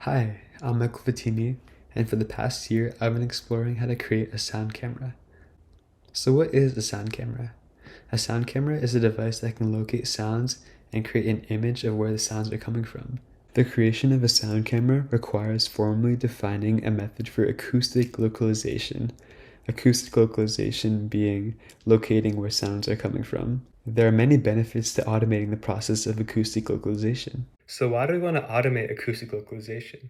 Hi, I'm Michael Fattini, and for the past year, I've been exploring how to create a sound camera. So what is a sound camera? A sound camera is a device that can locate sounds and create an image of where the sounds are coming from. The creation of a sound camera requires formally defining a method for acoustic localization. Acoustic localization being locating where sounds are coming from. There are many benefits to automating the process of acoustic localization. So why do we want to automate acoustic localization?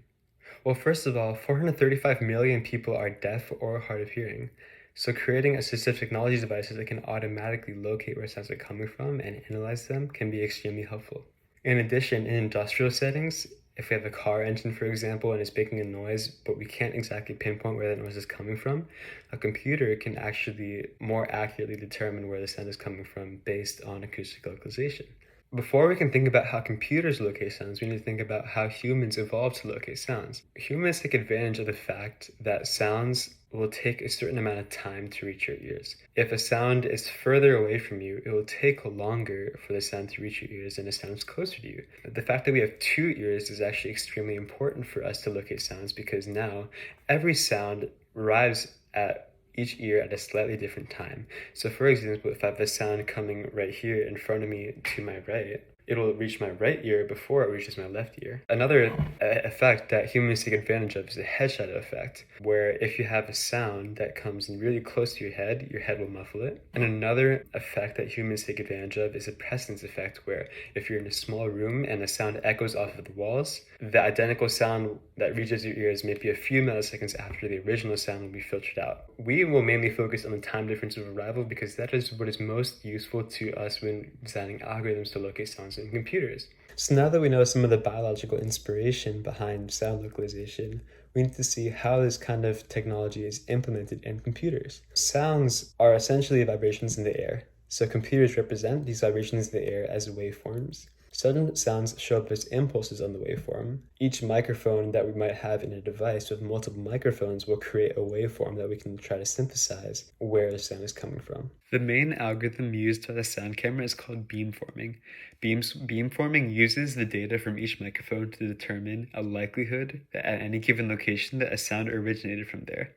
Well, first of all, 435 million people are deaf or hard of hearing. So creating assistive technology devices that can automatically locate where sounds are coming from and analyze them can be extremely helpful. In addition, in industrial settings, if we have a car engine, for example, and it's making a noise, but we can't exactly pinpoint where that noise is coming from, a computer can actually more accurately determine where the sound is coming from based on acoustic localization. Before we can think about how computers locate sounds, we need to think about how humans evolved to locate sounds. Humans take advantage of the fact that sounds will take a certain amount of time to reach your ears. If a sound is further away from you, it will take longer for the sound to reach your ears than a sound is closer to you. The fact that we have two ears is actually extremely important for us to locate sounds because now every sound arrives at each ear at a slightly different time. So for example, if I have the sound coming right here in front of me to my right, it'll reach my right ear before it reaches my left ear. Another effect that humans take advantage of is the head shadow effect, where if you have a sound that comes in really close to your head will muffle it. And another effect that humans take advantage of is the presence effect, where if you're in a small room and a sound echoes off of the walls, the identical sound that reaches your ears maybe a few milliseconds after the original sound will be filtered out. We will mainly focus on the time difference of arrival because that is what is most useful to us when designing algorithms to locate sounds in computers. So now that we know some of the biological inspiration behind sound localization, we need to see how this kind of technology is implemented in computers. Sounds are essentially vibrations in the air. So computers represent these vibrations in the air as waveforms. Sudden sounds show up as impulses on the waveform. Each microphone that we might have in a device with multiple microphones will create a waveform that we can try to synthesize where the sound is coming from. The main algorithm used by the sound camera is called beamforming. Beamforming uses the data from each microphone to determine a likelihood that at any given location that a sound originated from there.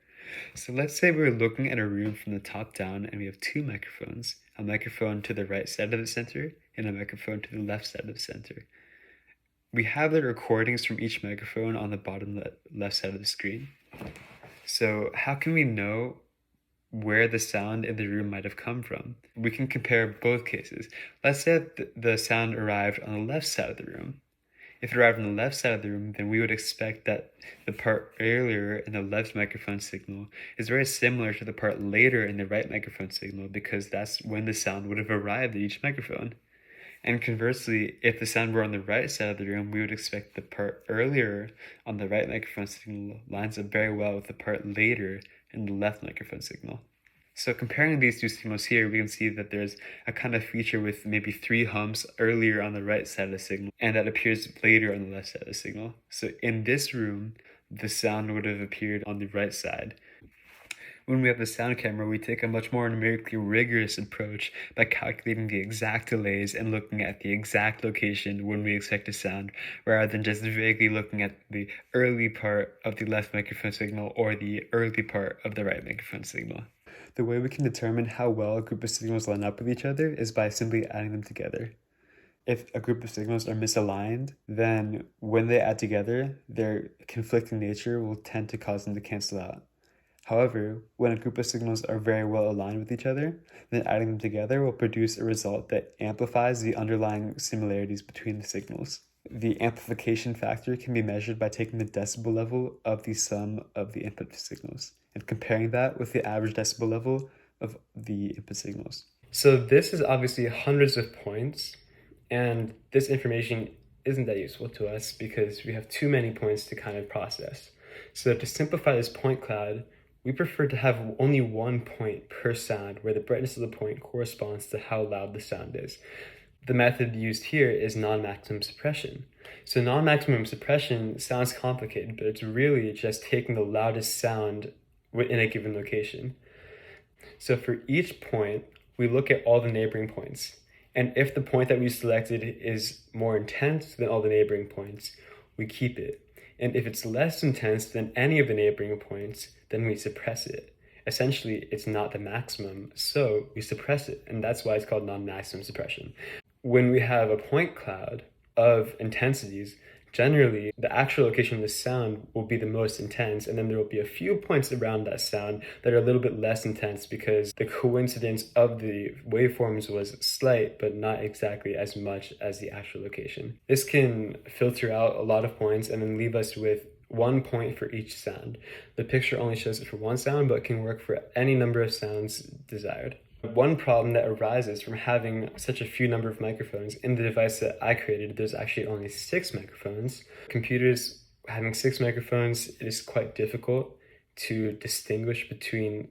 So let's say we're looking at a room from the top down and we have two microphones, a microphone to the right side of the center and a microphone to the left side of the center. We have the recordings from each microphone on the bottom left side of the screen. So how can we know where the sound in the room might have come from? We can compare both cases. Let's say that the sound arrived on the left side of the room. If it arrived on the left side of the room, then we would expect that the part earlier in the left microphone signal is very similar to the part later in the right microphone signal because that's when the sound would have arrived at each microphone. And conversely, if the sound were on the right side of the room, we would expect the part earlier on the right microphone signal lines up very well with the part later in the left microphone signal. So comparing these two signals here, we can see that there's a kind of feature with maybe 3 humps earlier on the right side of the signal, and that appears later on the left side of the signal. So in this room, the sound would have appeared on the right side. When we have the sound camera, we take a much more numerically rigorous approach by calculating the exact delays and looking at the exact location when we expect a sound, rather than just vaguely looking at the early part of the left microphone signal or the early part of the right microphone signal. The way we can determine how well a group of signals line up with each other is by simply adding them together. If a group of signals are misaligned, then when they add together, their conflicting nature will tend to cause them to cancel out. However, when a group of signals are very well aligned with each other, then adding them together will produce a result that amplifies the underlying similarities between the signals. The amplification factor can be measured by taking the decibel level of the sum of the input signals and comparing that with the average decibel level of the input signals. So this is obviously hundreds of points, and this information isn't that useful to us because we have too many points to kind of process. So to simplify this point cloud, we prefer to have only one point per sound where the brightness of the point corresponds to how loud the sound is. The method used here is non-maximum suppression. So non-maximum suppression sounds complicated, but it's really just taking the loudest sound in a given location. So for each point, we look at all the neighboring points. And if the point that we selected is more intense than all the neighboring points, we keep it. And if it's less intense than any of the neighboring points, then we suppress it. Essentially, it's not the maximum, so we suppress it, and that's why it's called non-maximum suppression. When we have a point cloud of intensities, generally the actual location of the sound will be the most intense, and then there will be a few points around that sound that are a little bit less intense because the coincidence of the waveforms was slight, but not exactly as much as the actual location. This can filter out a lot of points and then leave us with 1 point for each sound. The picture only shows it for one sound, but can work for any number of sounds desired. One problem that arises from having such a few number of microphones in the device that I created, there's actually only 6 microphones. Computers having 6 microphones, it is quite difficult to distinguish between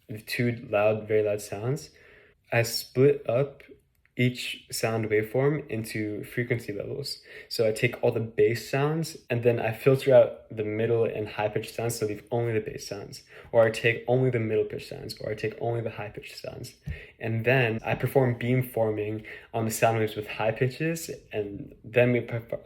the two very loud sounds. I split up each sound waveform into frequency levels. So I take all the bass sounds and then I filter out the middle and high pitched sounds to leave only the bass sounds, or I take only the middle pitched sounds, or I take only the high pitched sounds. And then I perform beamforming on the sound waves with high pitches, and then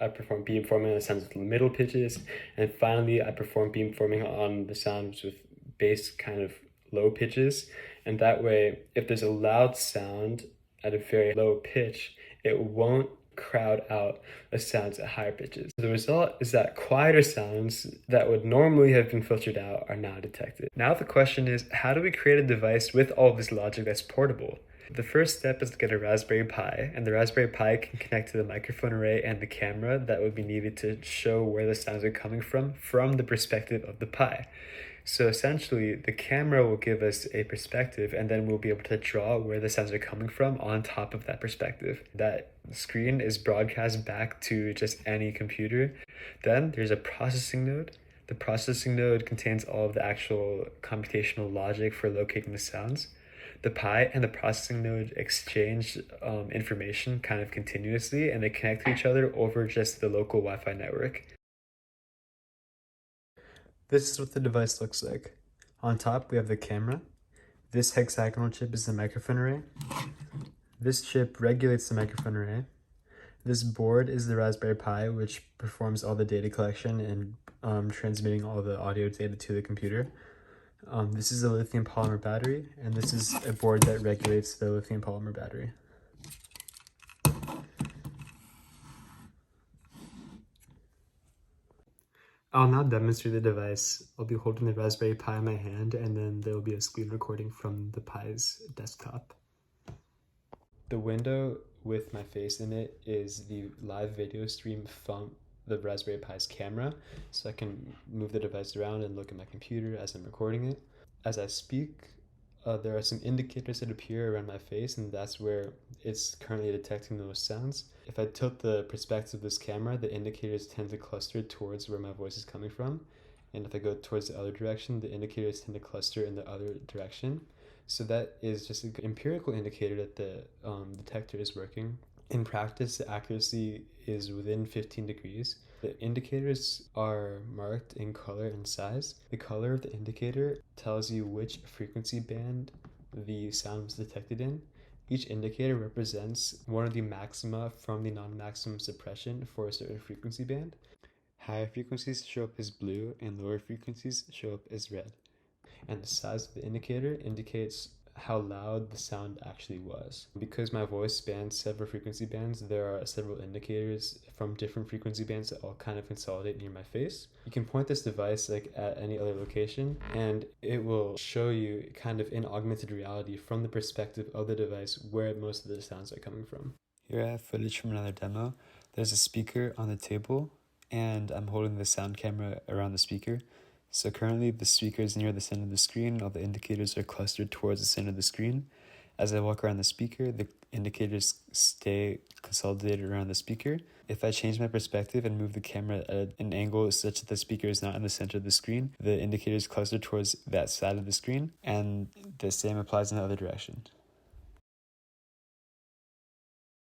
I perform beamforming on the sounds with middle pitches, and finally I perform beamforming on the sounds with bass kind of low pitches. And that way, if there's a loud sound at a very low pitch, it won't crowd out the sounds at higher pitches. The result is that quieter sounds that would normally have been filtered out are now detected. Now the question is, how do we create a device with all of this logic that's portable? The first step is to get a Raspberry Pi, and the Raspberry Pi can connect to the microphone array and the camera that would be needed to show where the sounds are coming from the perspective of the Pi. So essentially, the camera will give us a perspective, and then we'll be able to draw where the sounds are coming from on top of that perspective. That screen is broadcast back to just any computer. Then there's a processing node. The processing node contains all of the actual computational logic for locating the sounds. The Pi and the processing node exchange information kind of continuously, and they connect to each other over just the local Wi-Fi network. This is what the device looks like. On top, we have the camera. This hexagonal chip is the microphone array. This chip regulates the microphone array. This board is the Raspberry Pi, which performs all the data collection and transmitting all the audio data to the computer. This is a lithium polymer battery, and this is a board that regulates the lithium polymer battery. I'll now demonstrate the device. I'll be holding the Raspberry Pi in my hand, and then there will be a screen recording from the Pi's desktop. The window with my face in it is the live video stream from the Raspberry Pi's camera, so I can move the device around and look at my computer as I'm recording it. As I speak, there are some indicators that appear around my face, and that's where it's currently detecting those sounds. If I tilt the perspective of this camera, the indicators tend to cluster towards where my voice is coming from. And if I go towards the other direction, the indicators tend to cluster in the other direction. So that is just an empirical indicator that the detector is working. In practice, the accuracy is within 15 degrees. The indicators are marked in color and size. The color of the indicator tells you which frequency band the sound was detected in. Each indicator represents one of the maxima from the non-maximum suppression for a certain frequency band. Higher frequencies show up as blue and lower frequencies show up as red. And the size of the indicator indicates how loud the sound actually was. Because my voice spans several frequency bands, there are several indicators from different frequency bands that all kind of consolidate near my face. You can point this device like at any other location, and it will show you kind of in augmented reality from the perspective of the device where most of the sounds are coming from. Here I have footage from another demo. There's a speaker on the table, and I'm holding the sound camera around the speaker. So currently the speaker is near the center of the screen. All the indicators are clustered towards the center of the screen. As I walk around the speaker, the indicators stay consolidated around the speaker. If I change my perspective and move the camera at an angle such that the speaker is not in the center of the screen, the indicators cluster towards that side of the screen, and the same applies in the other direction.